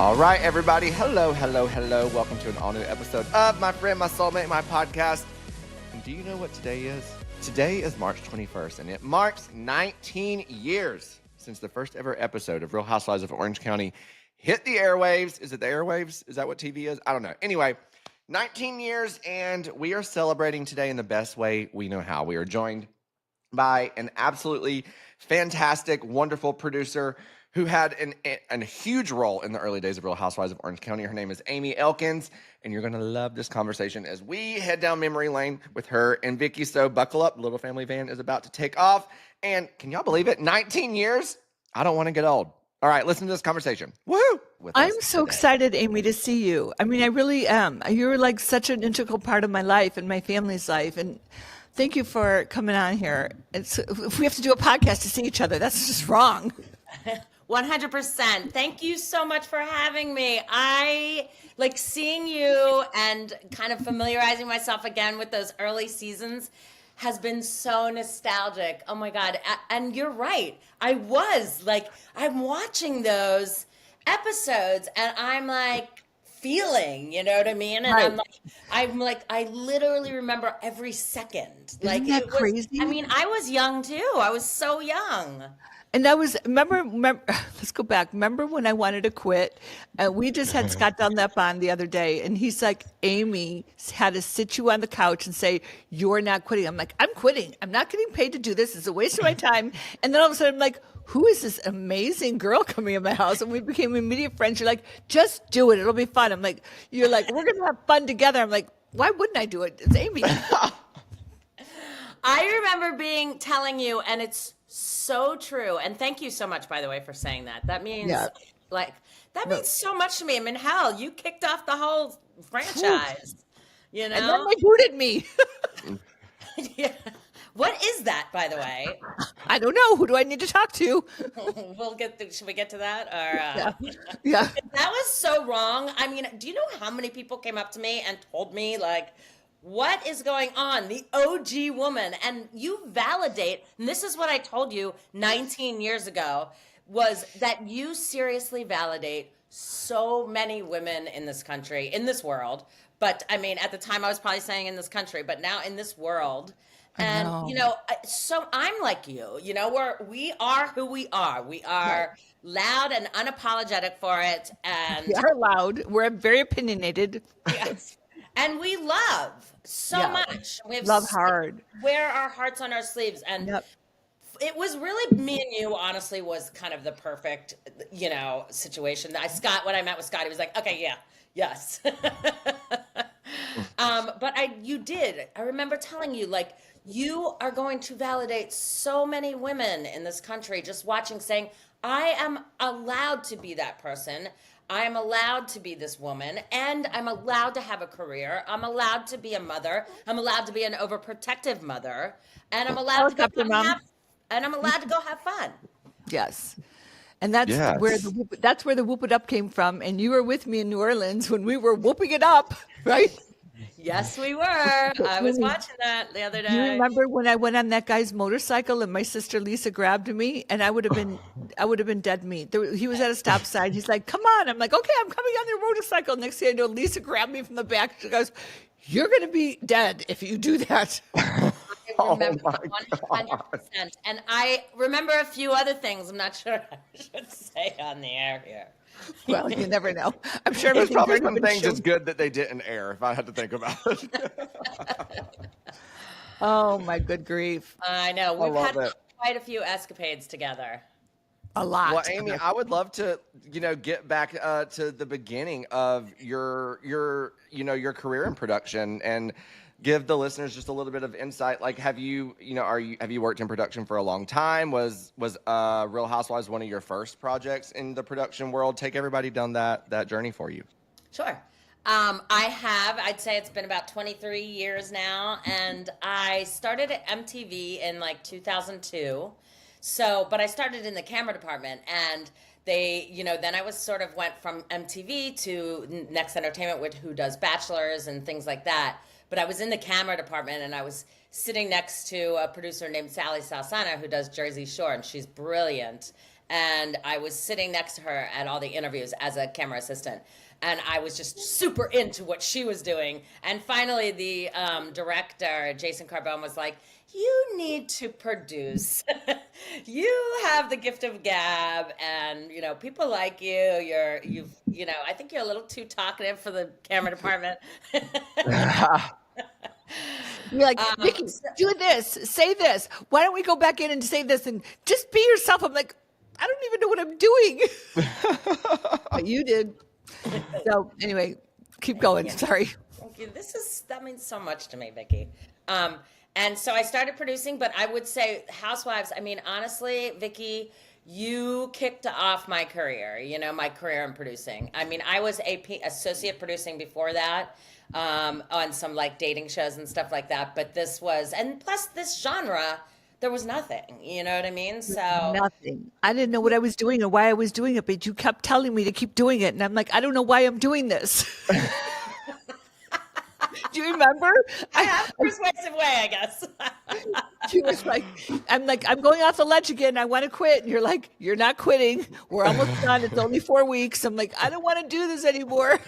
All right, everybody. Hello, hello, hello. Welcome to an all-new episode of My Friend, My Soulmate, My podcast. And do you know what today is? Today is March 21st, and it marks 19 years since the first ever episode of Real Housewives of Orange County hit the airwaves. Is it the airwaves? Is that what TV is? I don't know. Anyway, 19 years, and we are celebrating today in the best way we know how. We are joined by an absolutely fantastic, wonderful producer who had a huge role in the early days of Real Housewives of Orange County. Her name is Amy Elkins, and you're going to love this conversation as we head down memory lane with her and Vicki. So buckle up. Little Family Van is about to take off. And can y'all believe it? 19 years? I don't want to get old. All right, listen to this conversation. Woohoo! I'm so excited, Amy, to see you. I mean, I really am. You're like such an integral part of my life and my family's life. And thank you for coming on here. If we have to do a podcast to see each other, that's just wrong. 100%. Thank you so much for having me. I like seeing you and kind of familiarizing myself again with those early seasons has been so nostalgic. Oh my God. And you're right. I'm watching those episodes and I'm like feeling, you know what I mean? And Right. I'm like, I literally remember every second. Isn't that crazy? I mean, I was young too. I was so young. And remember, let's go back. Remember when I wanted to quit? We just had Scott Dunlap on the other day, and he's like, Amy had to sit you on the couch and say, you're not quitting. I'm like, I'm quitting. I'm not getting paid to do this. It's a waste of my time. And then all of a sudden, I'm like, who is this amazing girl coming in my house? And we became immediate friends. You're like, just do it. It'll be fun. I'm like, you're like, we're going to have fun together. I'm like, why wouldn't I do it? It's Amy. I remember telling you, and it's so true. And thank you so much, by the way, for saying that. That means means so much to me. I mean, hell, you kicked off the whole franchise, you know? And then they booted me. Yeah. What is that, by the way? I don't know. Who do I need to talk to? Should we get to that? Or Yeah. That was so wrong. I mean, do you know how many people came up to me and told me, like, what is going on? The OG woman. And you validate, and this is what I told you 19 years ago, was that you seriously validate so many women in this country, in this world. But I mean, at the time I was probably saying in this country, but now in this world. And, you know, so I'm like you, you know, we are who we are. We are loud and unapologetic for it. And We are loud. We're very opinionated. Yes. And we love so much. We have Love hard. Wear our hearts on our sleeves. And it was really me and you, honestly, was kind of the perfect, you know, situation. When I met with Scott, he was like, okay, yeah, yes. But I remember telling you, like, you are going to validate so many women in this country just watching, saying, I am allowed to be that person. I am allowed to be this woman, and I'm allowed to have a career. I'm allowed to be a mother. I'm allowed to be an overprotective mother, and I'm allowed to go have fun. Yes. And that's where the whoop it up came from. And you were with me in New Orleans when we were whooping it up, right? Yes, we were. I was watching that the other day. You remember when I went on that guy's motorcycle and my sister Lisa grabbed me, and I would have been dead meat. He was at a stop sign. He's like, "Come on!" I'm like, "Okay, I'm coming on your motorcycle." Next thing I know, Lisa grabbed me from the back. She goes, "You're going to be dead if you do that." I remember 100%. And I remember a few other things I'm not sure I should say on the air here. Well, you never know. I'm sure there's probably some things it's good that they didn't air, if I had to think about it. Oh, my good grief. I know. We've had quite a few escapades together. A lot. Well, Amy, I would love to, get back to the beginning of your career in production and give the listeners just a little bit of insight. Like, have you worked in production for a long time? Was Real Housewives one of your first projects in the production world? Take everybody down that journey for you. Sure. I have. I'd say it's been about 23 years now, and I started at MTV in like 2002. But I started in the camera department, and then I went from MTV to Next Entertainment, who does Bachelors and things like that. But I was in the camera department, and I was sitting next to a producer named Sally Salsana, who does Jersey Shore, and she's brilliant. and I was sitting next to her at all the interviews as a camera assistant. And I was just super into what she was doing. And finally, the director, Jason Carbone, was like, you need to produce. You have the gift of gab, and people like you. I think you're a little too talkative for the camera department. You're like, Vicki, do this, say this. Why don't we go back in and say this and just be yourself? I'm like, I don't even know what I'm doing. But you did. So anyway, keep going. Sorry. Thank you. That means so much to me, Vicki. And so I started producing, but I would say Housewives. I mean, honestly, Vicki, you kicked off my career. My career in producing. I mean, I was associate producing before that, on some like dating shows and stuff like that. But and plus this genre, there was nothing. You know what I mean? So nothing. I didn't know what I was doing or why I was doing it, but you kept telling me to keep doing it, and I'm like, I don't know why I'm doing this. Do you remember? I have a persuasive way, I guess. She was like, I'm going off the ledge again. I want to quit. And you're like, you're not quitting. We're almost done. It's only 4 weeks. I'm like, I don't want to do this anymore.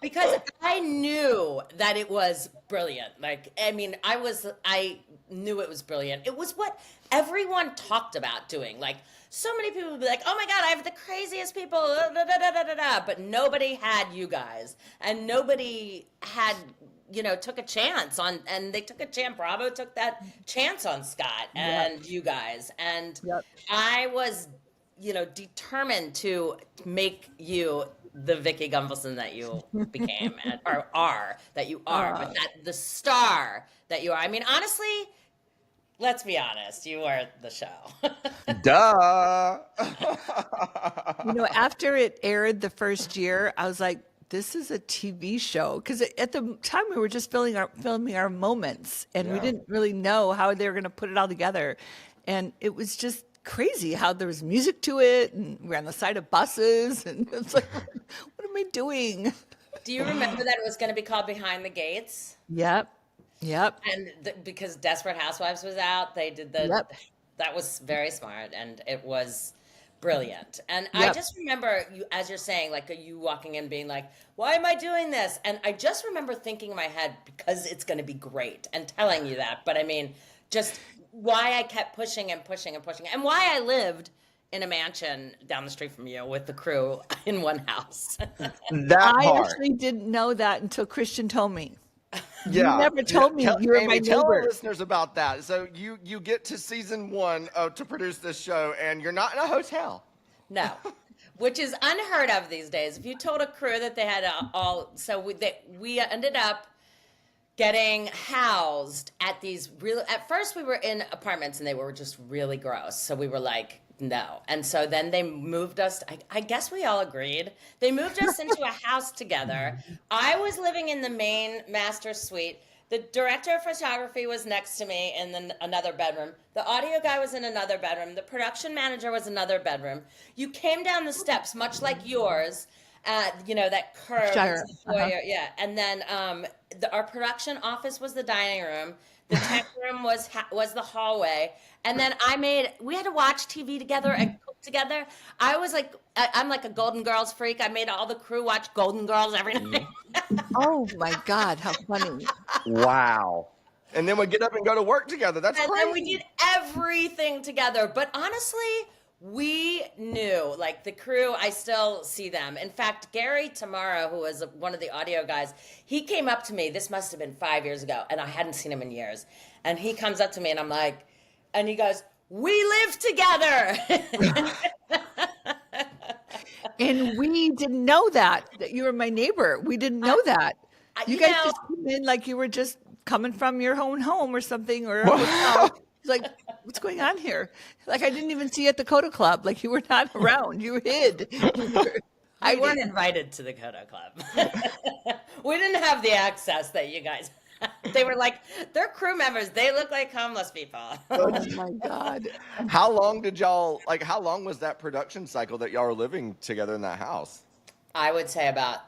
Because I knew that it was brilliant. Like, I mean, I knew it was brilliant. It was what everyone talked about doing. Like, so many people would be like, oh my God, I have the craziest people, da, da, da, da, da, da. But nobody had you guys. And nobody had, took a chance on, and they took a chance. Bravo took that chance on Scott and you guys. And I was, determined to make you the Vicki Gunvalson that you became or are, that you are, but the star that you are. I mean, honestly, let's be honest, you were the show. Duh. After it aired the first year, I was like, this is a TV show. Because at the time we were just filming our moments, and we didn't really know how they were going to put it all together. And it was just crazy how there was music to it, and we're on the side of buses, and it's like, what am I doing? Do you remember that it was going to be called Behind the Gates? Yep. And because Desperate Housewives was out, they did that was very smart, and it was brilliant. And I just remember you, as you're saying, like you walking in being like, why am I doing this? And I just remember thinking in my head, because it's going to be great, and telling you that. But I mean, just why I kept pushing and pushing and pushing, and why I lived in a mansion down the street from you with the crew in one house. I actually didn't know that until Christian told me. You never told me you were my neighbor. Tell our listeners about that. So you get to season 1 to produce this show, and you're not in a hotel. No, which is unheard of these days. If you told a crew that they had we ended up getting housed at these at first we were in apartments, and they were just really gross. So we were like, no. And so then they moved us, I guess we all agreed. They moved us into a house together. I was living in the main master suite. The director of photography was next to me in another bedroom. The audio guy was in another bedroom. The production manager was another bedroom. You came down the steps, much like yours, that curve. Sure. Foyer, yeah. And then our production office was the dining room. The tech room was the hallway. And then we had to watch TV together and cook together. I was like, I'm like a Golden Girls freak. I made all the crew watch Golden Girls every night. Oh my God, how funny. Wow. And then we get up and go to work together. That's crazy. And then we did everything together. But honestly, we knew, like the crew, I still see them. In fact, Gary Tamara, who was one of the audio guys, he came up to me. This must have been 5 years ago, and I hadn't seen him in years. And he comes up to me, and I'm like, and he goes, we live together. And we didn't know that you were my neighbor. We didn't know that. You guys just came in like you were just coming from your own home or something, or a hotel. It's like, what's going on here? Like, I didn't even see you at the Coda Club. Like, you were not around. You hid. I weren't invited to the Coda Club. We didn't have the access that you guys had. They were like, they're crew members. They look like homeless people. Oh, my God. How long was that production cycle that y'all were living together in that house? I would say about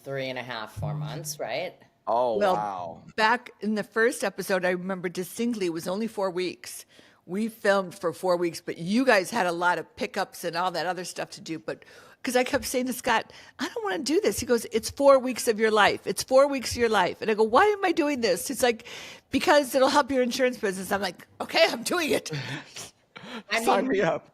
3.5, 4 months, right? Oh, wow. Back in the first episode, I remember distinctly, it was only 4 weeks. we filmed for 4 weeks, but you guys had a lot of pickups and all that other stuff to do. But because I kept saying to Scott, I don't want to do this. He goes, it's 4 weeks of your life. It's 4 weeks of your life. And I go, why am I doing this? He's like, because it'll help your insurance business. I'm like, okay, I'm doing it. Sign me up.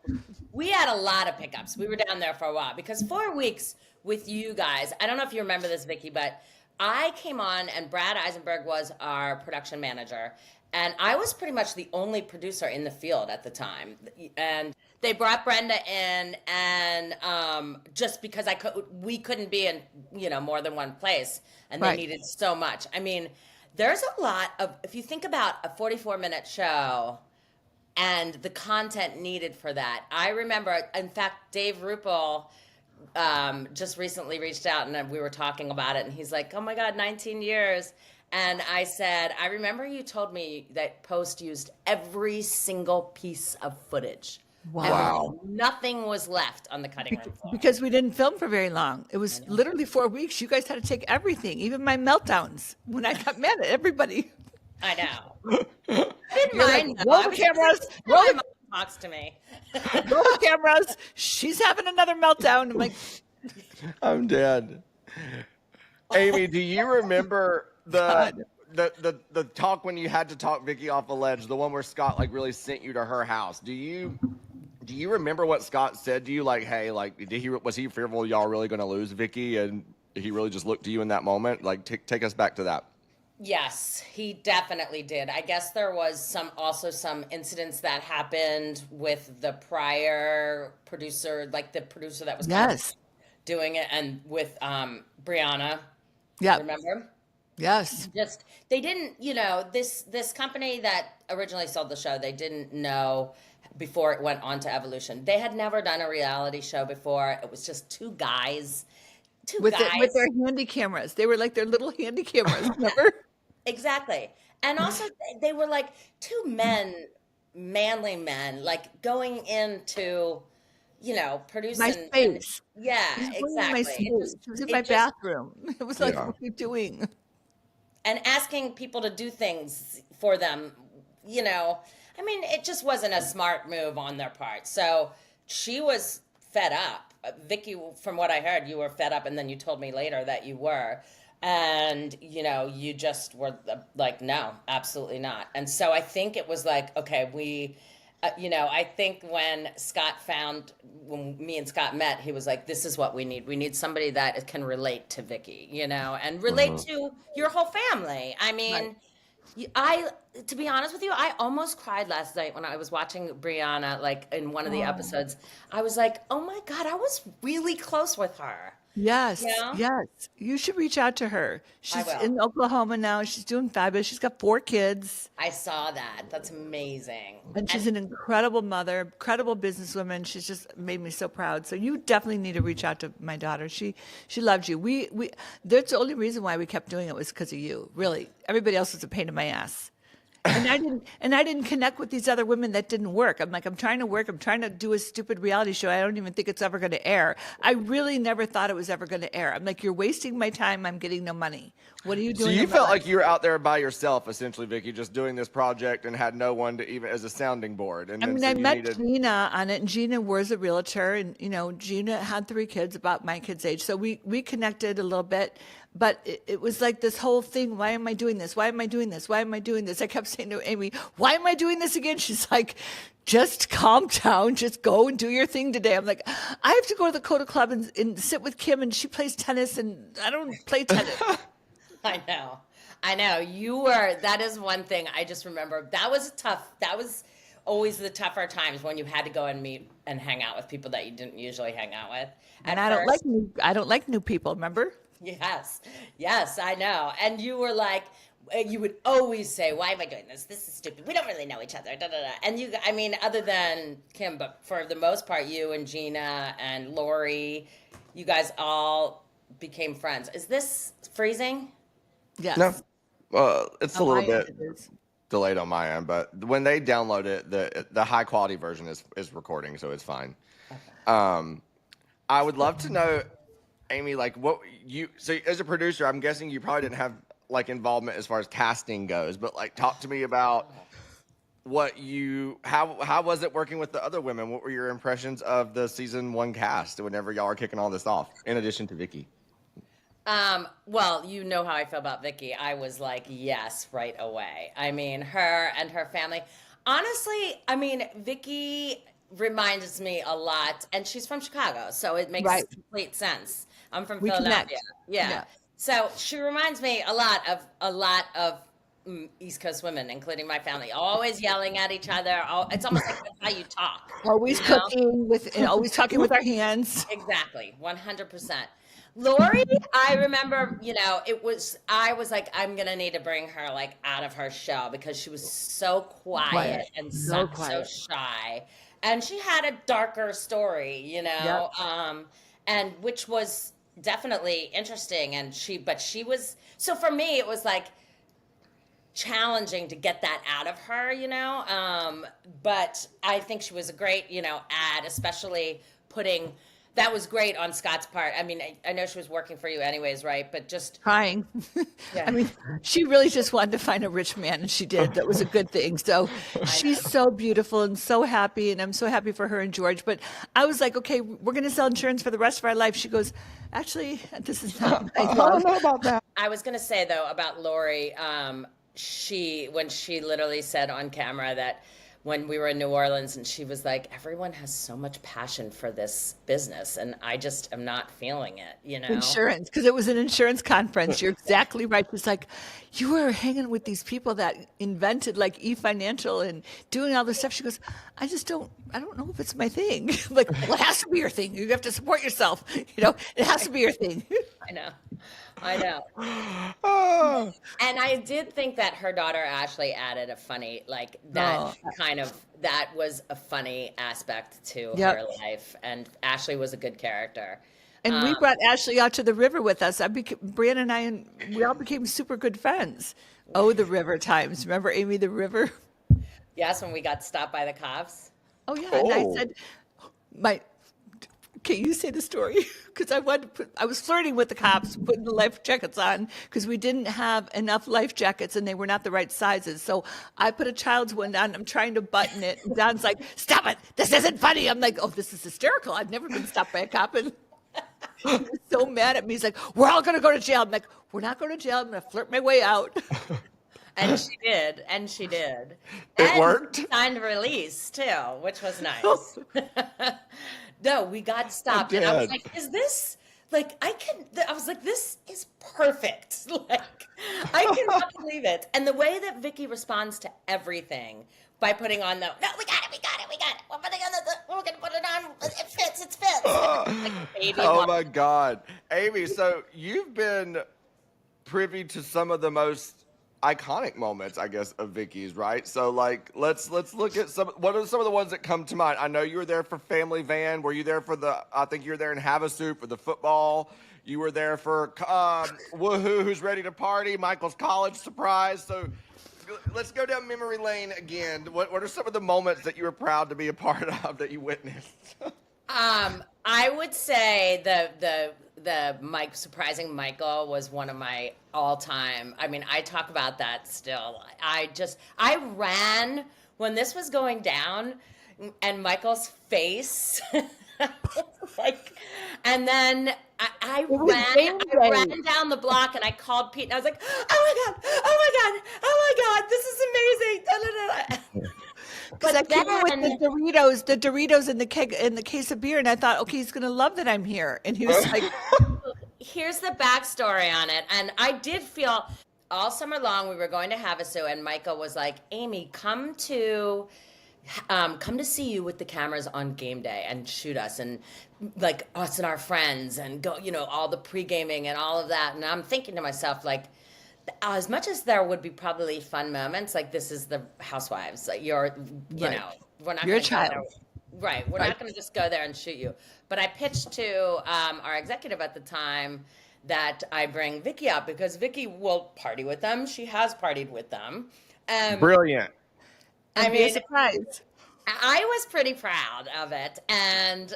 We had a lot of pickups. We were down there for a while because 4 weeks with you guys. I don't know if you remember this, Vicki, but I came on and Brad Eisenberg was our production manager. And I was pretty much the only producer in the field at the time. And they brought Brenda in, and just because we couldn't be in, more than one place, and they needed so much. I mean, there's a lot of, if you think about a 44-minute show and the content needed for that. I remember, in fact, Dave Rupel just recently reached out, and we were talking about it, and he's like, oh my God, 19 years. And I said, I remember you told me that Post used every single piece of footage. Wow. And nothing was left on the cutting room floor. Because we didn't film for very long. It was literally 4 weeks. You guys had to take everything, even my meltdowns when I got mad at everybody. I know. I didn't mind. Roll the cameras. My mom talks to me. Roll the cameras. She's having another meltdown. I'm like, I'm dead. Amy, do you remember the talk when you had to talk Vicki off a ledge, the one where Scott really sent you to her house? Do you remember what Scott said to you? Like, hey, was he fearful y'all really going to lose Vicki, and he really just looked to you in that moment? Like, take us back to that. Yes, he definitely did. I guess there was some incidents that happened with the prior producer, like the producer that was kind of doing it, and with Brianna. Yeah. Remember? Yes. Just they didn't, this company that originally sold the show, they didn't know before it went on to Evolution. They had never done a reality show before. It was just two guys with their handy cameras. They were like their little handy cameras, remember? Exactly. And also they were like two manly men, like going into, producing. My space. Yeah, exactly. It was in my bathroom. It was like, what are you doing? And asking people to do things for them, I mean, it just wasn't a smart move on their part. So she was fed up. Vicki, from what I heard, you were fed up, and then you told me later that you were. And, you just were like, no, absolutely not. And so I think it was like, okay, I think when me and Scott met, he was like, this is what we need. We need somebody that can relate to Vicki, and relate to your whole family. I mean, to be honest with you, I almost cried last night when I was watching Brianna, like in one of the episodes. I was like, oh my God, I was really close with her. Yes, yes. You should reach out to her. She's in Oklahoma now. She's doing fabulous. She's got 4 kids. I saw that. That's amazing. And she's an incredible mother, incredible businesswoman. She's just made me so proud. So you definitely need to reach out to my daughter. She loved you. That's the only reason why we kept doing it was because of you. Really, everybody else was a pain in my ass. And I didn't connect with these other women that didn't work. I'm like, I'm trying to work. I'm trying to do a stupid reality show. I don't even think it's ever going to air. I really never thought it was ever going to air. I'm like, you're wasting my time. I'm getting no money. What are you doing? So you felt like you were out there by yourself, essentially, Vicki, just doing this project and had no one to even as a sounding board. And I met Gina on it, and Gina was a realtor, and Gina had 3 kids, about my kids' age. So we connected a little bit. But it was like this whole thing. Why am I doing this? Why am I doing this? Why am I doing this? I kept saying to Amy, why am I doing this again? She's like, just calm down. Just go and do your thing today. I'm like, I have to go to the Coda Club and sit with Kim, and she plays tennis, and I don't play tennis. I know. That is one thing I just remember. That was always the tougher times when you had to go and meet and hang out with people that you didn't usually hang out with. And I don't like new people, remember? Yes, I know. And you were like, you would always say, why am I doing this? This is stupid. We don't really know each other. Da, da, da. And other than Kim, but for the most part, you and Gina and Lori, you guys all became friends. Is this freezing? Yes. No. Well, it's a little bit delayed on my end, but when they download it, the high quality version is recording, so it's fine. Okay. I would love to know, Amy, so as a producer, I'm guessing you probably didn't have involvement as far as casting goes, but talk to me about how was it working with the other women? What were your impressions of the season 1 cast whenever y'all are kicking all this off, in addition to Vicki? Well, you know how I feel about Vicki. I was like, yes, right away. I mean, her and her family. Honestly, I mean, Vicki reminds me a lot, and she's from Chicago, so it makes Right. complete sense. I'm from We Philadelphia. connect. Yeah. Yeah. So she reminds me a lot of East Coast women, including my family, always yelling at each other. It's almost like that's how you talk. Always You know? cooking and always talking with our hands. Exactly, 100%. Lori, I remember, I was like, I'm gonna need to bring her like out of her shell because she was so quiet and So so quiet. shy, and she had a darker story, Yep. and which was definitely interesting. And but she was so for me, it was like challenging to get that out of her, but I think she was a great, ad, especially putting that was great on Scott's part. I mean, I know she was working for you anyways, right? But just Trying. yeah. I mean, she really just wanted to find a rich man, and she did. That was a good thing. So she's so beautiful and so happy, and I'm so happy for her and George. But I was like, okay, we're going to sell insurance for the rest of our life. She goes, actually, this is not my I love. don't know about that. I was gonna say though about Lori, when she literally said on camera that when we were in New Orleans, and she was like, everyone has so much passion for this business, and I just am not feeling it, Insurance, because it was an insurance conference. You're exactly right. It's like you were hanging with these people that invented like e-financial and doing all this stuff. She goes, I don't know if it's my thing. Like, well, it has to be your thing. You have to support yourself. It has to be your thing. I know. Oh. And I did think that her daughter Ashley added a funny, like that that was a funny aspect to Yep. her life, and Ashley was a good character. And we brought Ashley out to the river with us. Brianna and I, and we all became super good friends. Oh, the river times. Remember Amy, the river? Yes, when we got stopped by the cops. Oh, yeah. And I Oh. said, can you say the story? Because I was flirting with the cops, putting the life jackets on because we didn't have enough life jackets and they were not the right sizes. So I put a child's one on. I'm trying to button it. And Don's like, stop it. This isn't funny. I'm like, oh, this is hysterical. I've never been stopped by a cop. And he was so mad at me. He's like, we're all going to go to jail. I'm like, we're not going to jail. I'm going to flirt my way out. And she did. And she did. It worked? Signed a release, too, which was nice. No, we got stopped. And I was like, is this, like, I was like, this is perfect. Like, I cannot believe it. And the way that Vicki responds to everything by putting on no, we got it. We're going to put it on. It fits. Like, baby Oh mom. my God. Amy, so you've been privy to some of the most iconic moments, I guess, of Vicki's, right? So like let's look at what are some of the ones that come to mind? I know you were there for Family Van. Were you there for I think you were there in Havasu for the football. You were there for Woohoo, Who's Ready to Party, Michael's college surprise. So let's go down memory lane again. What are some of the moments that you were proud to be a part of that you witnessed? I would say the Mike surprising Michael was one of my all-time. I mean, I talk about that still. I ran when this was going down, and Michael's face, like, and then I ran down the block, and I called Pete, and I was like, oh my God, this is amazing. Da, da, da. Because I came in with the Doritos and the case of beer, and I thought, okay, he's gonna love that I'm here. And he was like, here's the backstory on it. And I did feel all summer long we were going to Havasu, and Michael was like, Amy, come to see you with the cameras on game day and shoot us, and like us and our friends, and go, all the pre-gaming and all of that. And I'm thinking to myself, like, as much as there would be probably fun moments, like this is the Housewives, like we're not you're a gonna child. go there. Right. We're not going to just go there and shoot you. But I pitched to our executive at the time that I bring Vicki out because Vicki will party with them. She has partied with them. Brilliant. I mean, a surprise. I was pretty proud of it. And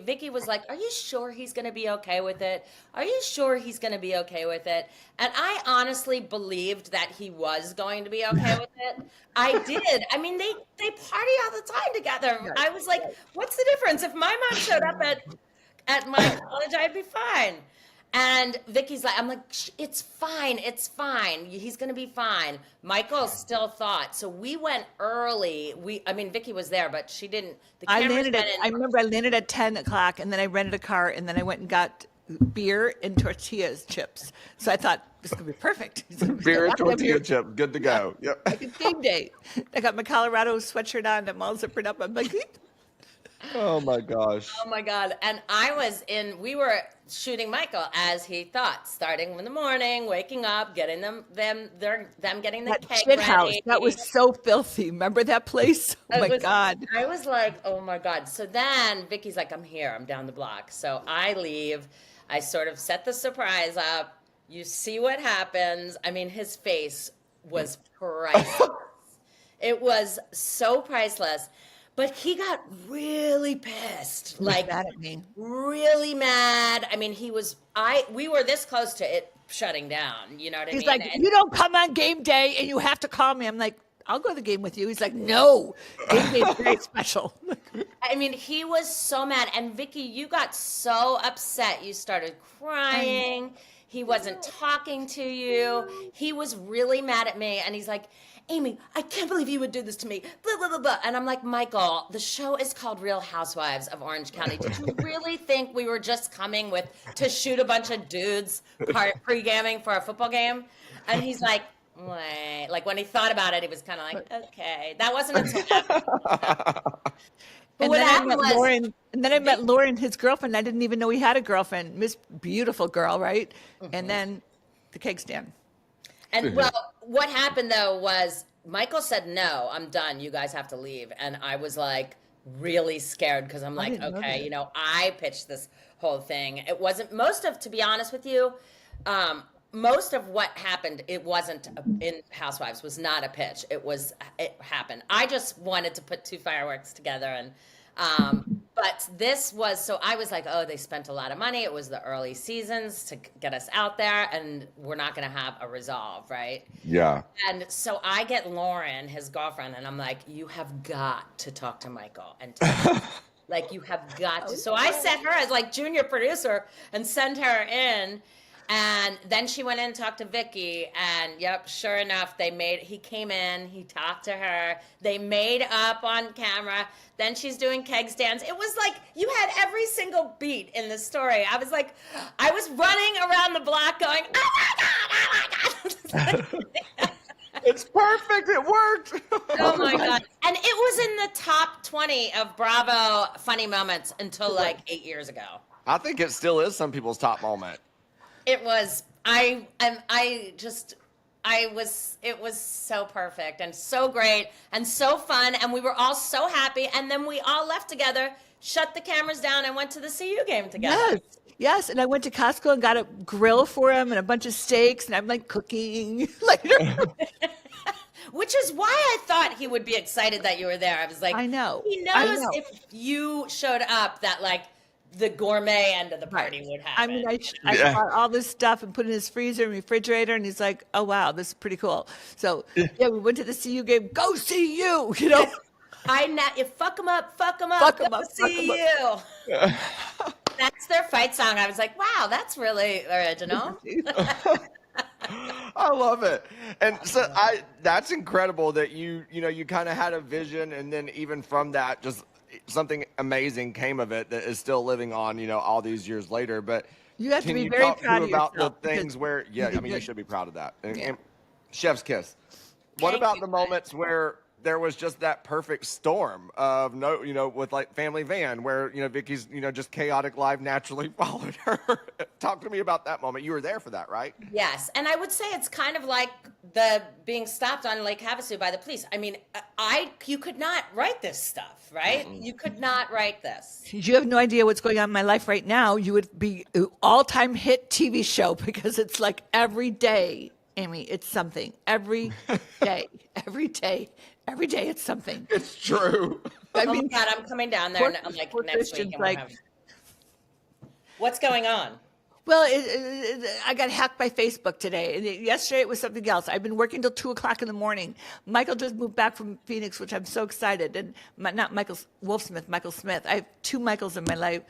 Vicky was like, "Are you sure he's going to be okay with it? Are you sure he's going to be okay with it?" And I honestly believed that he was going to be okay with it. I did. I mean, they party all the time together. I was like, what's the difference? If my mom showed up at my college, I'd be fine. And Vicky's like, I'm like, it's fine, it's fine. He's gonna be fine. Michael still thought. So we went early. I mean, Vicky was there, but she didn't. The cameras went in. I remember I landed at 10 o'clock, and then I rented a car, and then I went and got beer and tortillas chips. So I thought, this is gonna be perfect. Beer and tortilla chip, good to go. Yep. Like a game day. I got my Colorado sweatshirt on, I'm all zippered up. I'm like, Oh my gosh. Oh my God. And we were shooting Michael as he thought, starting in the morning, waking up, getting them getting the that cake shit ready. house. That was so filthy. Remember that place? Oh my God. I was like, oh my God. So then Vicky's like, I'm here. I'm down the block. So I leave. I sort of set the surprise up. You see what happens. I mean, his face was priceless. It was so priceless. But he got really pissed, like mad at me. really mad. I mean, we were this close to it shutting down. You know what I mean? He's like, you don't come on game day and you have to call me. I'm like, I'll go to the game with you. He's like, no, game day is very special. I mean, he was so mad. And Vicky, you got so upset. You started crying. He wasn't talking to you. He was really mad at me. And he's like, Amy, I can't believe you would do this to me. Blah, blah, blah, blah. And I'm like, Michael, the show is called Real Housewives of Orange County. Did you really think we were just coming to shoot a bunch of dudes pre-gaming for a football game? And he's like, wait. Like when he thought about it, he was kind of like, okay. That wasn't until after. And then I met Lauren, his girlfriend. I didn't even know he had a girlfriend. Miss Beautiful girl, right? Mm-hmm. And then the cake stand. And well, what happened though was Michael said, no, I'm done. You guys have to leave. And I was like really scared because I'm like, okay, I pitched this whole thing. It wasn't to be honest with you, most of what happened, it wasn't in Housewives, was not a pitch. It happened. I just wanted to put two fireworks together and but this was, so I was like, oh, they spent a lot of money. It was the early seasons to get us out there and we're not going to have a resolve, right? Yeah. And so I get Lauren, his girlfriend, and I'm like, you have got to talk to Michael and like you have got to. So I set her as like junior producer and send her in. And then she went in and talked to Vicky, and yep, sure enough, he came in, he talked to her, they made up on camera, then she's doing keg stands. It was like, you had every single beat in the story. I was running around the block going, oh my God, oh my God. It's perfect, it worked. Oh my God. And it was in the top 20 of Bravo funny moments until like 8 years ago. I think it still is some people's top moment. It was, it was so perfect and so great and so fun. And we were all so happy. And then we all left together, shut the cameras down and went to the CU game together. Yes. And I went to Costco and got a grill for him and a bunch of steaks. And I'm like cooking later. Which is why I thought he would be excited that you were there. I was like, I know. He knows if you showed up that like, the gourmet end of the party would happen. I mean, I bought all this stuff and put it in his freezer and refrigerator, and he's like, "Oh wow, this is pretty cool." So yeah, we went to the CU game. Go CU, you know. Fuck them up, go CU. That's their fight song. I was like, wow, that's really original. I love it. And so that's incredible that you kind of had a vision, and then even from that, just something amazing came of it that is still living on, all these years later. But you have to be very proud of yourself about the things where, you should be proud of that. And chef's kiss. What about the moments where there was just that perfect storm of with like family van where, Vicky's, just chaotic life naturally followed her. Talk to me about that moment. You were there for that, right? Yes. And I would say it's kind of like the being stopped on Lake Havasu by the police. I mean, you could not write this stuff, right? Mm-hmm. You could not write this. You have no idea what's going on in my life right now. You would be an all-time hit TV show because it's like every day Amy, it's something. Every day, every day, every day, it's something. It's true. I Oh my mean, God, I'm coming down there and I'm like poor next week Christian's and we'll like, have. What's going on? well, I got hacked by Facebook today. And yesterday it was something else. I've been working till 2:00 in the morning. Michael just moved back from Phoenix, which I'm so excited. And not Michael Wolfsmith, Michael Smith. I have two Michaels in my life.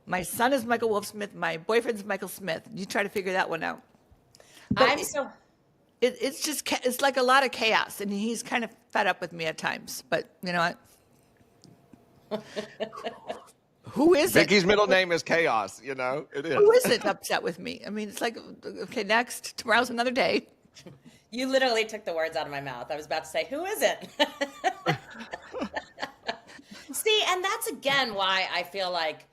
My son is Michael Wolfsmith. My boyfriend's Michael Smith. You try to figure that one out. But I'm so. it's just, it's like a lot of chaos. And he's kind of fed up with me at times. But you know what? Who is it? Vicky's middle name is Chaos, you know? It is. Who isn't upset with me? I mean, it's like, okay, next. Tomorrow's another day. You literally took the words out of my mouth. I was about to say, who isn't? See, and that's again why I feel like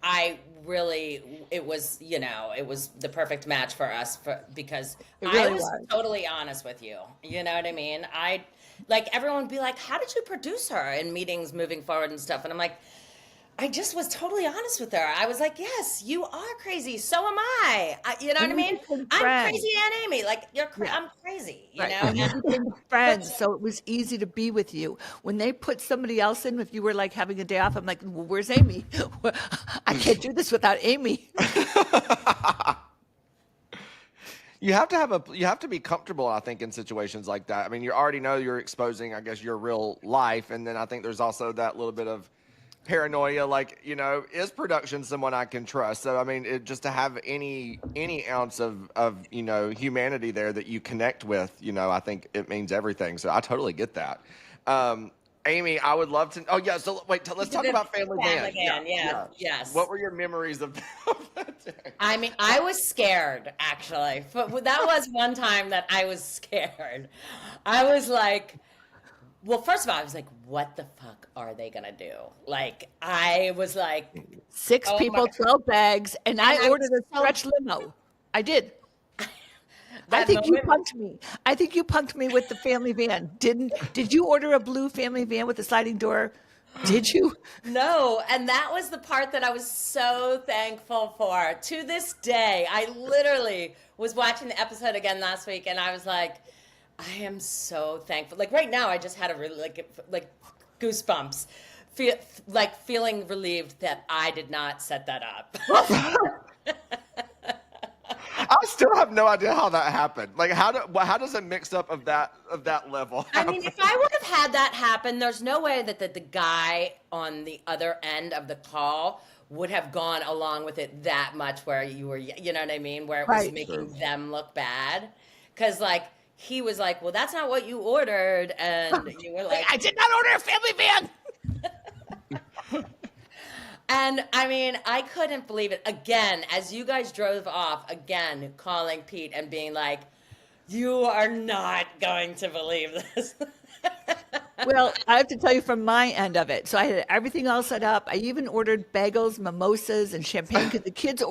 it was the perfect match for us because really I was was. totally honest with you. You know what I mean? Everyone would be like, how did you produce her in meetings moving forward and stuff? And I'm like, I just was totally honest with her. I was like, yes, you are crazy. So am I. You know what I mean? I'm crazy and Amy. Like, I'm crazy, you know? And we became friends, so it was easy to be with you. When they put somebody else in, if you were like having a day off, I'm like, well, where's Amy? I can't do this without Amy. You have to be comfortable, I think, in situations like that. I mean, you already know you're exposing, I guess, your real life. And then I think there's also that little bit of paranoia, like, you know, is production someone I can trust? So, I mean, just to have any ounce of, you know, humanity there that you connect with, you know, I think it means everything. So I totally get that. Amy, I would love to. Oh, yeah. So wait, let's talk about Family Van. Yeah. Yes. What were your memories of that day? I mean, I was scared, actually. But that was one time that I was scared. I was like, well, first of all, I was like, what the fuck are they going to do? Like, I was like. 6 people, 12 bags, and I ordered a stretch limo. I did. I think you punked me. I think you punked me with the family van. Did you order a blue family van with a sliding door? Did you? No, and that was the part that I was so thankful for. To this day, I literally was watching the episode again last week, and I was like, I am so thankful. Like right now, I just had a really like goosebumps, feeling relieved that I did not set that up. I still have no idea how that happened. Like, how does a mix up of that level happen? I mean, if I would have had that happen, there's no way that the guy on the other end of the call would have gone along with it that much where you were, you know what I mean? Where it was making them look bad. Because, like, he was like, well, that's not what you ordered. And you were like, I did not order a family van. And I mean, I couldn't believe it. Again, as you guys drove off, again, calling Pete and being like, you are not going to believe this. Well, I have to tell you from my end of it. So I had everything all set up. I even ordered bagels, mimosas, and champagne because the kids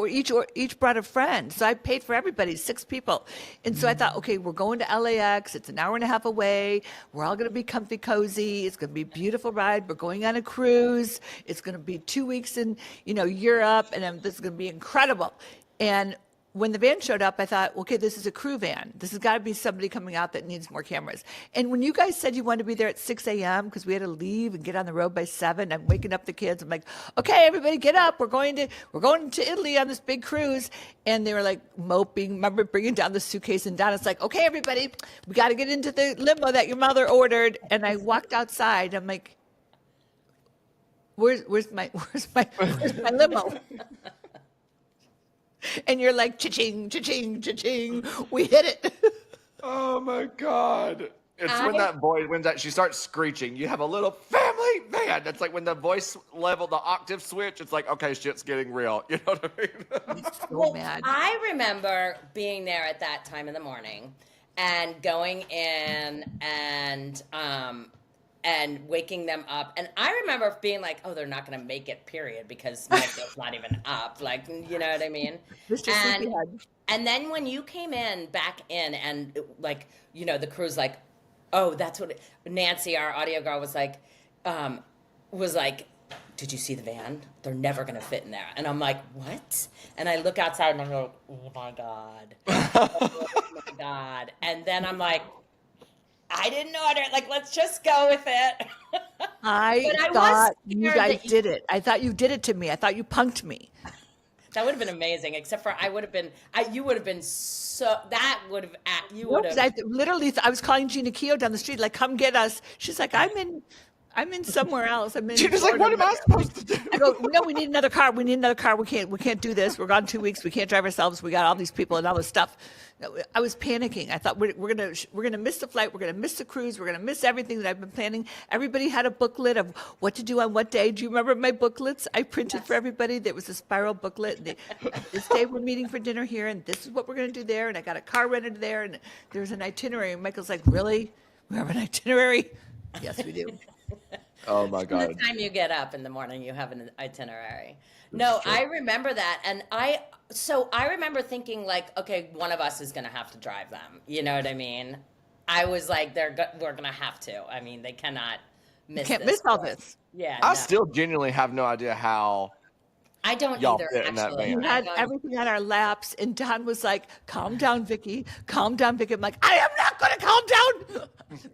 each brought a friend. So I paid for everybody, 6 people. And so I thought, okay, we're going to LAX. It's an hour and a half away. We're all going to be comfy, cozy. It's going to be a beautiful ride. We're going on a cruise. It's going to be 2 weeks in, Europe, and this is going to be incredible. And when the van showed up, I thought, okay, this is a crew van. This has got to be somebody coming out that needs more cameras. And when you guys said you wanted to be there at 6 a.m. because we had to leave and get on the road by 7, I'm waking up the kids. I'm like, okay, everybody get up. We're going to Italy on this big cruise. And they were like moping. Remember bringing down the suitcase, and Donna's like, okay, everybody, we got to get into the limo that your mother ordered. And I walked outside. I'm like, where's my limo? And you're like, cha-ching, cha-ching, cha-ching. We hit it. Oh my God. It's when she starts screeching, you have a little family van. It's like when the voice level, the octave switch, it's like, okay, shit's getting real. You know what I mean? So mad. I remember being there at that time in the morning and going in and waking them up. And I remember being like, oh, they're not going to make it, period, because Michael's not even up. Like, you know what I mean? And then when you came back in, and like, the crew's like, oh, that's what Nancy, our audio girl, was like, did you see the van? They're never going to fit in there. And I'm like, what? And I look outside and I'm like, oh my God. Oh my God. And then I'm like, I didn't order it. Like, let's just go with it. I But I was thought you scared guys that did it. I thought you did it to me. I thought you punked me. that would have been amazing, except for I would have been, you would have been so, that would have, you No, would 'cause have. I literally, I was calling Gina Keogh down the street, like, come get us. She's like, I'm in somewhere else. I'm in She was like, Florida. what am I supposed to do? I go, no, we need another car. We need another car. We can't do this. We're gone 2 weeks. We can't drive ourselves. We got all these people and all this stuff. I was panicking. I thought we're gonna miss the flight. We're gonna miss the cruise. We're gonna miss everything that I've been planning. Everybody had a booklet of what to do on what day. Do you remember my booklets? I printed for everybody. There was a spiral booklet. And this day we're meeting for dinner here, and this is what we're gonna do there. And I got a car rented there, and there was an itinerary. And Michael's like, really? We have an itinerary? Yes, we do. Oh my From the God. time you get up in the morning, you have an itinerary. No, true. I remember that. And I remember thinking like, okay, one of us is going to have to drive them. You know what I mean? I was like, we're going to have to. I mean, they cannot miss Can't this miss all point. this. Yeah. I no. still genuinely have no idea how. I don't y'all either, fit in that actually. van. We I had everything on our laps, and Don was like, calm down, Vicki. Calm down, Vicki. I'm like, I am not going to calm down.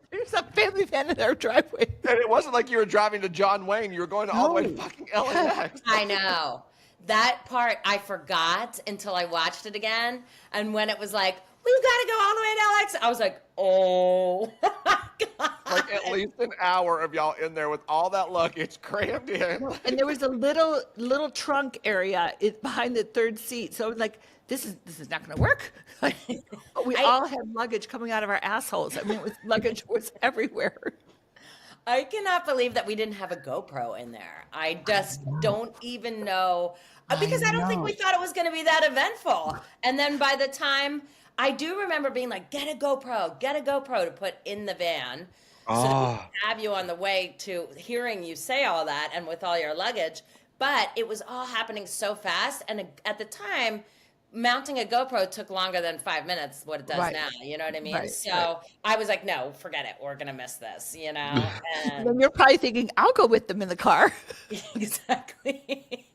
There's a family van in our driveway. And it wasn't like you were driving to John Wayne. You were going all the way to No. fucking LAX. I know. That part I forgot until I watched it again. And when it was like, we've got to go all the way to LX, I was like, oh my God. Like at least an hour of y'all in there with all that luggage crammed in. And there was a little trunk area behind the third seat. So I was like, this is not going to work. Like, but we all had luggage coming out of our assholes. I mean, luggage was everywhere. I cannot believe that we didn't have a GoPro in there. I just don't even know. Because I don't think we thought it was going to be that eventful. And then by the time, I do remember being like, get a GoPro to put in the van. So that we can have you on the way to hearing you say all that and with all your luggage. But it was all happening so fast. And at the time, mounting a GoPro took longer than 5 minutes, what it does Right. now. You know what I mean? Right, So right. I was like, no, forget it. We're going to miss this, you know? And then you're probably thinking, I'll go with them in the car. Exactly.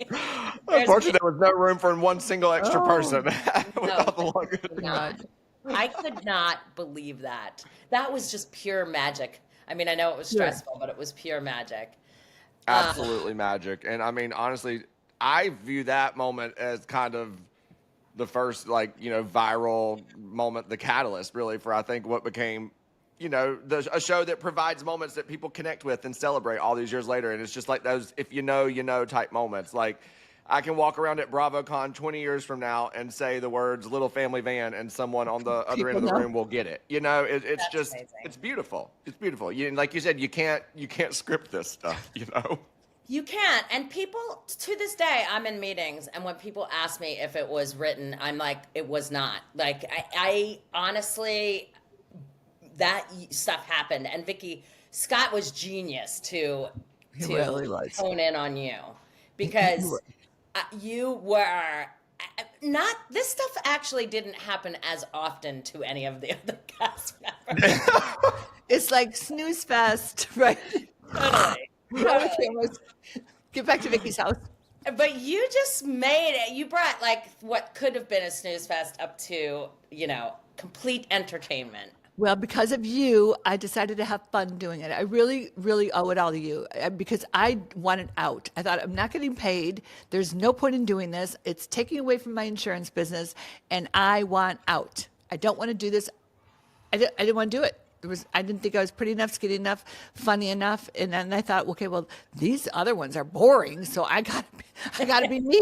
Unfortunately, there was no room for one single extra person without the luggage. God. I could not believe that. That was just pure magic. I mean, I know it was stressful, but it was pure magic. Absolutely magic. And I mean, honestly, I view that moment as kind of the first, like, viral moment, the catalyst, really, for I think what became, a show that provides moments that people connect with and celebrate all these years later. And it's just like those, if you know type moments. Like, I can walk around at BravoCon 20 years from now and say the words "little family van" and someone on the other end of the know. room will get it. It's That's just, amazing. it's beautiful. It's beautiful. Like you said, you can't script this stuff, You can't. And people, to this day, I'm in meetings, and when people ask me if it was written, I'm like, it was not. Like, I honestly, that stuff happened. And Scott was genius to really was. hone in on you. Because you were not, this stuff actually didn't happen as often to any of the other cast members. It's like snooze fest, right? Totally. Get back to Vicki's house. But you just made it. You brought like what could have been a snooze fest up to, complete entertainment. Well, because of you, I decided to have fun doing it. I really, really owe it all to you because I wanted out. I thought, I'm not getting paid. There's no point in doing this. It's taking away from my insurance business, and I want out. I don't want to do this. I didn't want to do it. I didn't think I was pretty enough, skinny enough, funny enough. And then I thought, okay, well, these other ones are boring, so I gotta be me.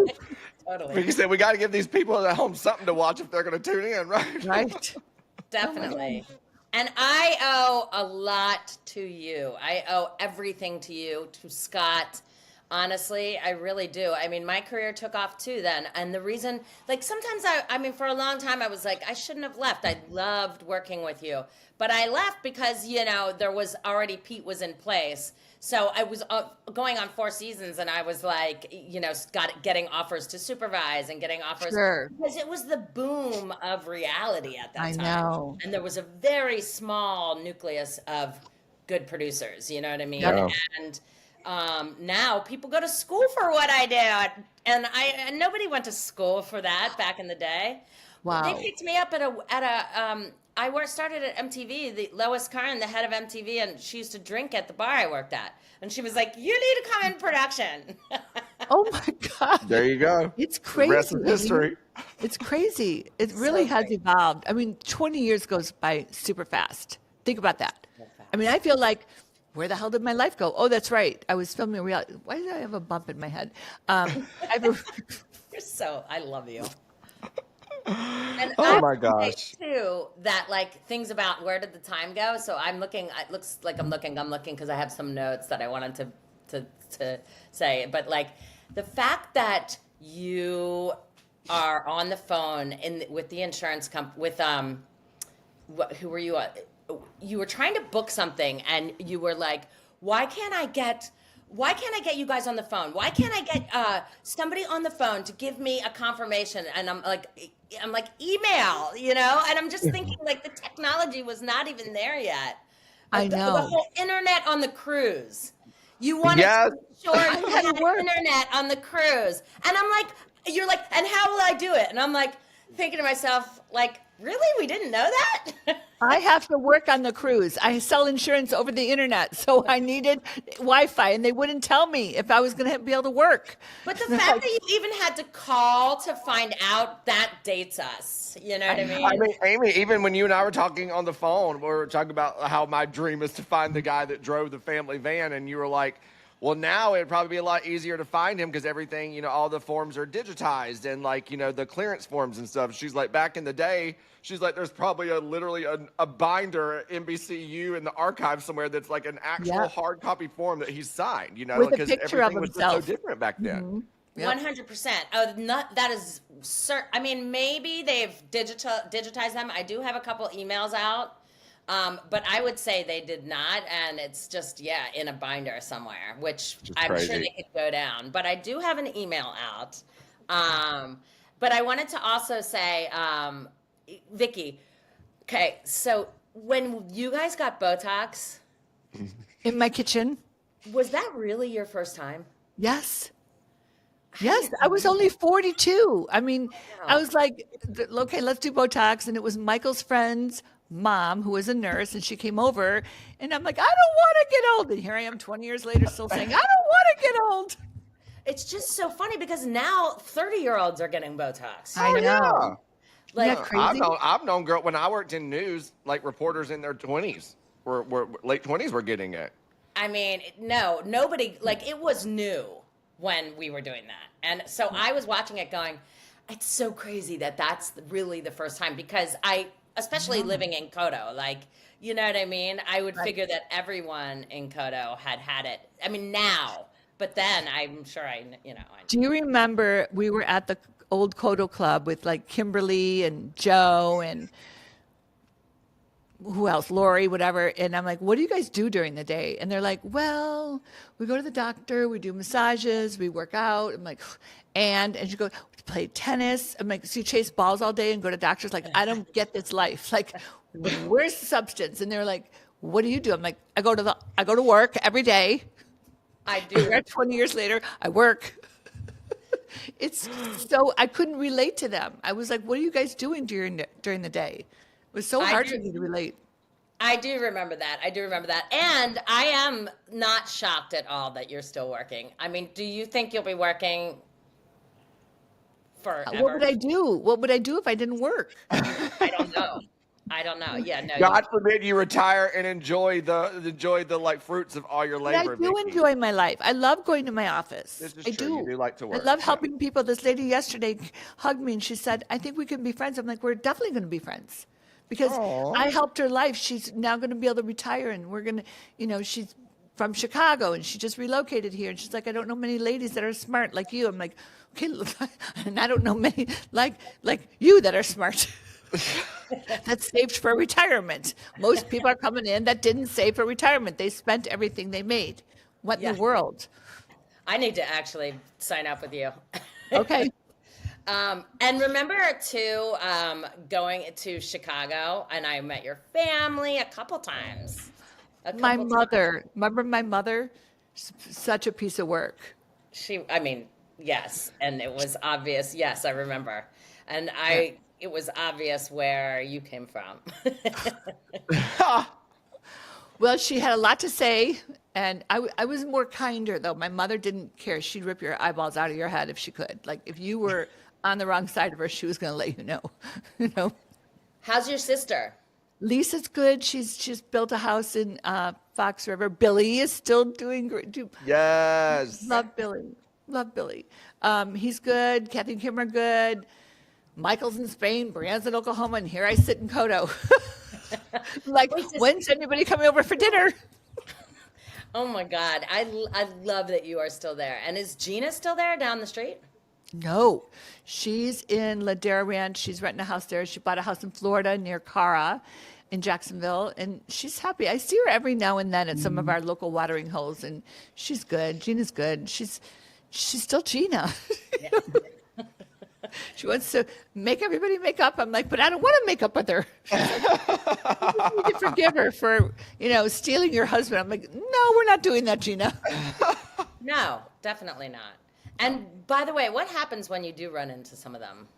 Totally. Like you said, we got to give these people at home something to watch if they're going to tune in, right? Right? Definitely. And I owe a lot to you. I owe everything to you, to Scott. Honestly, I really do. I mean, my career took off too then. And the reason, like sometimes I mean, for a long time I was like, I shouldn't have left. I loved working with you. But I left because, there was already, Pete was in place. So I was going on 4 seasons and I was like, getting offers to supervise and getting offers. Sure. Because it was the boom of reality at that I time. know. And there was a very small nucleus of good producers, you know what I mean? Yeah. And Now people go to school for what I did, and nobody went to school for that back in the day. They Wow. picked me up I started at MTV. The Lois Karn, the head of MTV, and she used to drink at the bar I worked at, and she was like, "You need to come in production." Oh my God. There you go. It's The rest crazy. is history. It's crazy. It really So has crazy. evolved. I mean, 20 years goes by super fast. Think about that. So I mean, I feel like, where the hell did my life go? Oh, that's right. I was filming a reality. Why did I have a bump in my head? I have a, I love you. And Oh I my would say, gosh. too, that like things about where did the time go. So I'm looking. It looks like I'm looking because I have some notes that I wanted to say. But like the fact that you are on the phone with the insurance company who were you? You were trying to book something, and you were like, "Why can't I get you guys on the phone? Why can't I get somebody on the phone to give me a confirmation?" And I'm like, email, And I'm just thinking, like, the technology was not even there yet. I The know. whole internet on the cruise. You wanted Yes. to make sure you had had to work. internet on the cruise, and I'm like, you're like, and how will I do it? And I'm like, thinking to myself, like, really, we didn't know that. I have to work on the cruise. I sell insurance over the internet, so I needed Wi-Fi, and they wouldn't tell me if I was going to be able to work. But the fact that you even had to call to find out, that dates us. You know what I mean? I mean, Amy, even when you and I were talking on the phone, we were talking about how my dream is to find the guy that drove the family van, and you were like, well, now it'd probably be a lot easier to find him because everything, all the forms are digitized and like, the clearance forms and stuff. She's like, back in the day, she's like, there's probably literally a binder at NBCU in the archive somewhere that's like an actual Yeah. hard copy form that he signed, With a because picture of everything was just so himself. different back then. Yep. 100%. Oh, that is certain. I mean, maybe they've digitized them. I do have a couple emails out. But I would say they did not, and it's just in a binder somewhere, which I'm crazy. sure they could go down. But I do have an email out. But I wanted to also say, Vicki, okay, so when you guys got Botox, In my kitchen. was that really your first time? Yes. Yes, I was only 42. I mean, I was like, okay, let's do Botox. And it was Michael's friend's mom, who was a nurse, and she came over. And I'm like, I don't want to get old. And here I am 20 years later still saying, I don't want to get old. It's just so funny because now 30-year-olds are getting Botox. I know. Yeah. Like, Isn't that crazy? I've known girl when I worked in news, like reporters in their 20s were late 20s were getting it. I mean, no, nobody, like, it was new when we were doing that. And so I was watching it going, it's so crazy that that's really the first time, because especially living in Kodo, like, you know what I mean? I would figure that everyone in Kodo had it. I mean, now, but then I'm sure I. Do you remember we were at the old Kodo Club with like Kimberly and Joe and who else, Lori, whatever. And I'm like, what do you guys do during the day? And they're like, well, we go to the doctor, we do massages, we work out. I'm like, and you go, we play tennis. I'm like, so you chase balls all day and go to doctors? Like, I don't get this life. Like, where's the substance? And they're like, what do you do? I'm like, I go to work every day. I do. 20 years later, I work. It's so I couldn't relate to them. I was like, what are you guys doing during the day? It was so hard for me to relate. I do remember that. And I am not shocked at all that you're still working. I mean, do you think you'll be working forever? What would I do? What would I do if I didn't work? I don't know. Yeah, no. God forbid you retire and enjoy the like fruits of all your But I labor. do Vicki. enjoy my life. I love going to my office. This is I true. do. You do like to work. I love Yeah. helping people. This lady yesterday hugged me and she said, I think we can be friends. I'm like, we're definitely going to be friends. Because Aw. I helped her life. She's now going to be able to retire, and we're going to, she's from Chicago and she just relocated here. And she's like, I don't know many ladies that are smart like you. I'm like, okay, look, and I don't know many like you that are smart. That's saved for retirement. Most people are coming in that didn't save for retirement. They spent everything they made. What in the world? I need to actually sign up with you. Okay. And remember too, going to Chicago, and I met your family a couple times. My mother, remember my mother? Such a piece of work. I mean, yes, and it was obvious. Yes, I remember. And Yeah. it was obvious where you came from. Well, she had a lot to say, and I was more kinder though. My mother didn't care. She'd rip your eyeballs out of your head if she could. Like if you were on the wrong side of her, she was going to let you know. You know. How's your sister? Lisa's good. She's built a house in Fox River. Billy is still doing great. Yes. Love Billy. Love Billy. He's good. Kathy and Kim are good. Michael's in Spain. Brianne's in Oklahoma, and here I sit in Kodo. Like, Wait, when's anybody coming over for dinner? Oh my God. I love that you are still there. And is Gina still there down the street? No, she's in Ladera Ranch. She's renting a house there. She bought a house in Florida near Cara in Jacksonville, and she's happy. I see her every now and then at some of our local watering holes, and she's good. Gina's good. She's still Gina. Yeah. She wants to make everybody make up. I'm like, but I don't want to make up with her. She's like, you can forgive her for, stealing your husband. I'm like, no, we're not doing that, Gina. No, definitely not. And by the way, what happens when you do run into some of them?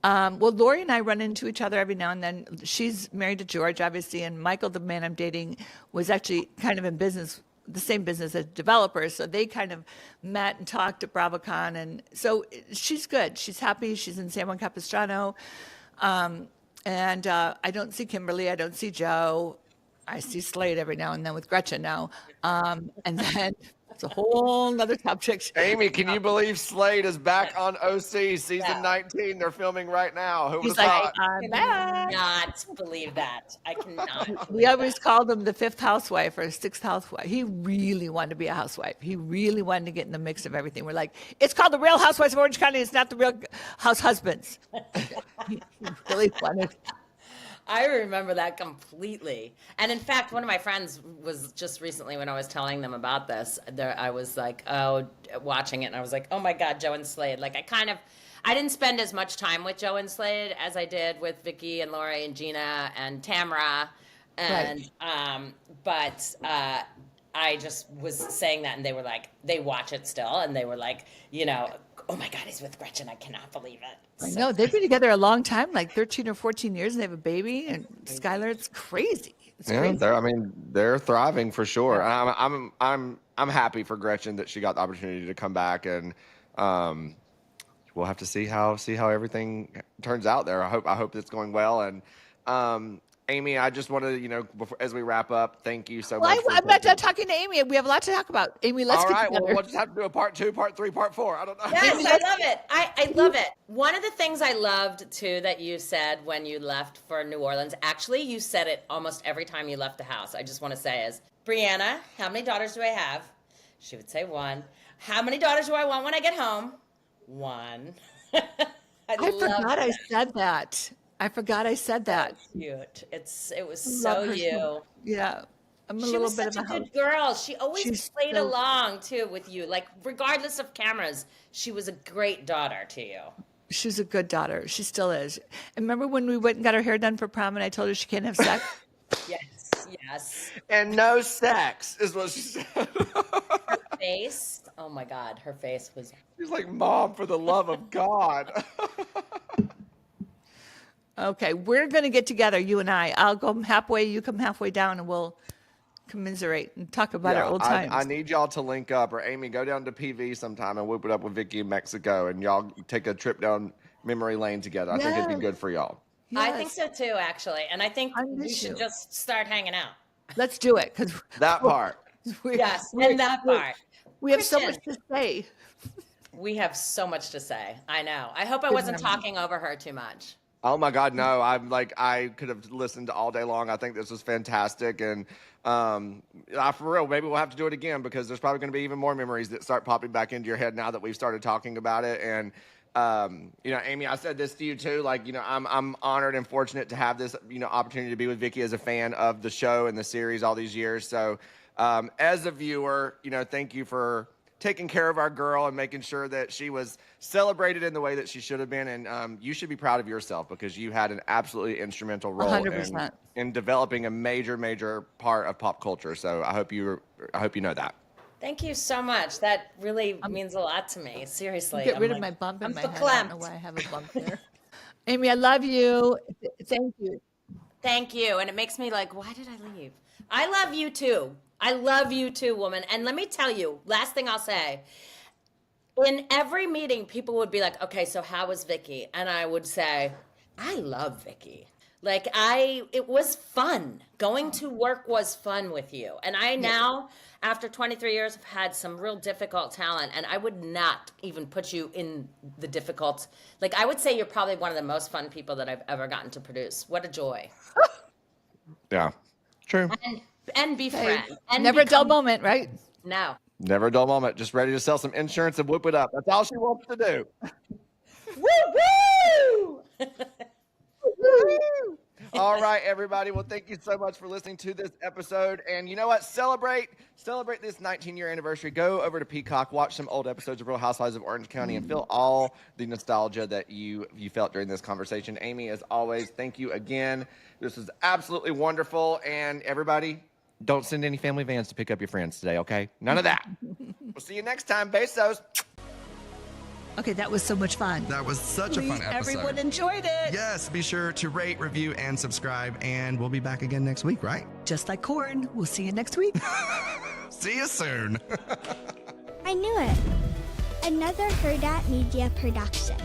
Well, Lori and I run into each other every now and then. She's married to George, obviously, and Michael, the man I'm dating, was actually kind of in business, the same business as developers. So they kind of met and talked at BravoCon. And so she's good. She's happy. She's in San Juan Capistrano. And I don't see Kimberly. I don't see Joe. I see Slade every now and then with Gretchen now. And then it's a whole nother subject. Amy, can you believe Slade is back on OC season 19? They're filming right now. Who would He's have like, thought? I'm back. Not believe that. I cannot. We always called him the fifth housewife or sixth housewife. He really wanted to be a housewife. He really wanted to get in the mix of everything. We're like, it's called the Real Housewives of Orange County. It's not the Real House Husbands. He really wanted. I remember that completely. And in fact, one of my friends was just recently, when I was telling them about this, I was like, watching it, and I was like, oh my God, Joe and Slade. Like, I didn't spend as much time with Joe and Slade as I did with Vicki and Lori and Gina and Tamara. And, but I just was saying that, and they were like, they watch it still, and they were like, oh my God, he's with Gretchen. I cannot believe it. I know. They've been together a long time, like 13 or 14 years, and they have a baby. And Skylar, it's crazy. It's crazy. They're thriving for sure. Yeah. I'm happy for Gretchen that she got the opportunity to come back, and we'll have to see how everything turns out there. I hope it's going well. And Amy, I just wanted to, before, as we wrap up, thank you so much. I'm not done talking to Amy. We have a lot to talk about. Amy, let's get together. Well, we'll just have to do a part 2, part 3, part 4. I don't know. Yes, I love it. I love it. One of the things I loved, too, that you said when you left for New Orleans, actually, you said it almost every time you left the house. I just want to say is, Brianna, how many daughters do I have? She would say 1. How many daughters do I want when I get home? 1. I forgot I said that. I forgot I said that. Cute. It was so you. Yeah. I'm a She little was bit such of a good girl. She always played so- along too with you. Like regardless of cameras, she was a great daughter to you. She's a good daughter. She still is. And remember when we went and got her hair done for prom and I told her she can't have sex? Yes. And no sex is what she said. Her face. Oh my God, her face was. She's like, Mom, for the love of God. Okay, we're going to get together, you and I. I'll go halfway, you come halfway down, and we'll commiserate and talk about our old times. I need y'all to link up, or Amy, go down to PV sometime and whoop it up with Vicki in Mexico, and y'all take a trip down memory lane together. I think it'd be good for y'all. Yes. I think so too, actually. And I think we miss should you. just start hanging out. Let's do it. That part. Yes, and that part. We have so Christian. much to say. We have so much to say. I know. I hope I wasn't talking over her too much. Oh my God, no! I could have listened all day long. I think this was fantastic, and for real, maybe we'll have to do it again because there's probably going to be even more memories that start popping back into your head now that we've started talking about it. And Amy, I said this to you too. I'm honored and fortunate to have this opportunity to be with Vicki as a fan of the show and the series all these years. So as a viewer, thank you for taking care of our girl and making sure that she was celebrated in the way that she should have been. And you should be proud of yourself because you had an absolutely instrumental role 100%. in developing a major, major part of pop culture. So I hope you know that. Thank you so much. That really means a lot to me. Seriously. Get I'm rid of like- my bump in I'm my head. I don't know verklempt. why I have a bump there. Amy, I love you. Thank you. Thank you. And it makes me like, why did I leave? I love you too. I love you too, woman. And let me tell you, last thing I'll say. In every meeting, people would be like, okay, so how was Vicki? And I would say, I love Vicki. Like it was fun. Going to work was fun with you. And I now, after 23 years, have had some real difficult talent. And I would not even put you in the difficult. Like I would say you're probably one of the most fun people that I've ever gotten to produce. What a joy. Yeah, true. And be friends. And Never a dull become- moment, right? No. Never a dull moment. Just ready to sell some insurance and whoop it up. That's all she wants to do. Woo woo! All right, everybody. Well, thank you so much for listening to this episode. And you know what? Celebrate this 19-year anniversary. Go over to Peacock, watch some old episodes of Real Housewives of Orange County, and feel all the nostalgia that you felt during this conversation. Amy, as always, thank you again. This was absolutely wonderful. And everybody, don't send any family vans to pick up your friends today, okay? None of that. We'll see you next time. Besos. Okay, that was so much fun. That was such a fun episode. Everyone enjoyed it. Yes, be sure to rate, review, and subscribe, and we'll be back again next week, right? Just like corn. We'll see you next week. See you soon. I knew it. Another Herdat Media production.